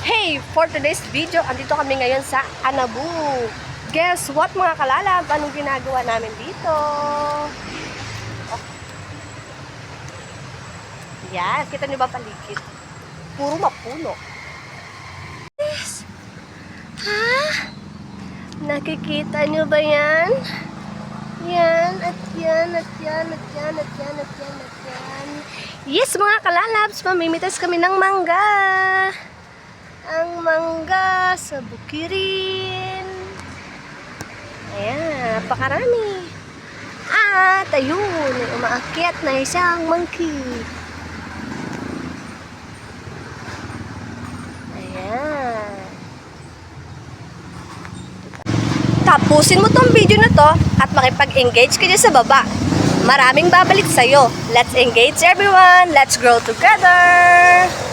Hey! For today's video, andito kami ngayon sa Anabu. Guess what mga kalalab? Anong ginagawa namin dito? Oh. Yan, kita nyo ba paligid? Puro mapuno. Yes. Ha? Nakikita nyo ba yan? Yan, at yan, at yan, at yan, at yan, at yan, at yan. Yes mga kalalabs, mamimitas kami ng mangga. Ang mangga sa bukirin. Ayan, napakarami. At ayun, umaakyat na isang monkey. Ayan. Tapusin mo tong video na to at makipag-engage ka dyan sa baba. Maraming babalik sa'yo. Let's engage everyone. Let's grow together.